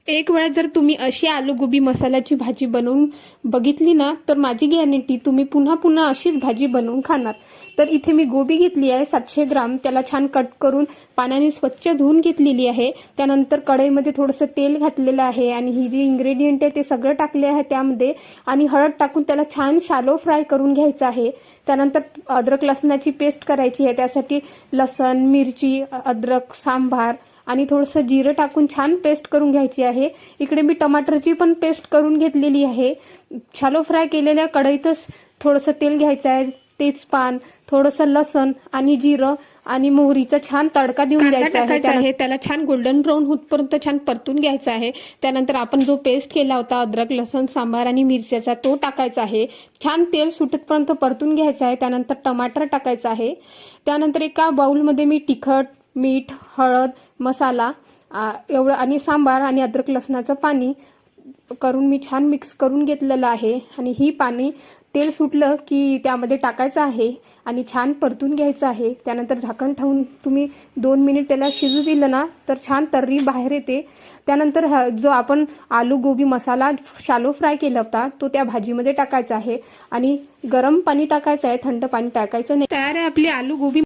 एक वेळा जर तुम्ही अशी आलू गोबी मसाल्याची भाजी बनवून बघितली ना, तर माझी गॅरंटी तुम्ही पुन्हा पुन्हा अशीच भाजी बनवून खाणार. तर इथे मी गोबी घेतली आहे 700 ग्राम. त्याला छान कट करून पाण्याने स्वच्छ धुवून घेतलेली आहे. त्यानंतर कढईमध्ये थोडंसं तेल घातलेलं आहे आणि ही जी इन्ग्रेडियंट आहे ते सगळं टाकले आहे त्यामध्ये, आणि हळद टाकून त्याला छान शालो फ्राय करून घ्यायचं आहे. त्यानंतर अद्रक लसणाची पेस्ट करायची आहे. त्यासाठी लसण, मिरची, अद्रक, सांबार आणि थोडंसं जिरं टाकून छान पेस्ट करून घ्यायची आहे. इकडे मी टमाटरची पण पेस्ट करून घेतलेली आहे. शालो फ्राय केलेल्या कढईतच थोडंसं तेल घ्यायचं आहे, तेजपान, थोडंसं लसण आणि जिरं आणि मोहरीचा छान तडका देऊन द्यायचा आहे. त्याला छान गोल्डन ब्राऊन होतपर्यंत छान परतून घ्यायचा आहे. त्यानंतर आपण जो पेस्ट केला होता अद्रक, लसण, सांबार आणि मिरच्याचा तो टाकायचा आहे. छान तेल सुटेपर्यंत परतून घ्यायचा आहे. त्यानंतर टमाटर टाकायचा आहे. त्यानंतर एका बाउलमध्ये मी तिखट, मीठ, हळद, मसाला एवढं आणि सांबार आणि अद्रक लसणाचं पाणी करून मी छान मिक्स करून घेतलेलं आहे. आणि ही पाणी तेल सुटलं की त्यामध्ये टाकायचं आहे आणि छान परतून घ्यायचं आहे. त्यानंतर झाकण ठेवून तुम्ही 2 मिनिट त्याला शिजू दिलं ना तर छान तर्री बाहेर येते. त्यानंतर जो आपण आलू गोबी मसाला शालो फ्राय केला होता तो त्या भाजीमध्ये टाकायचा आहे आणि गरम पाणी टाकायचं आहे, थंड पाणी टाकायचं नाही. तयार आहे आपली आलू गोबी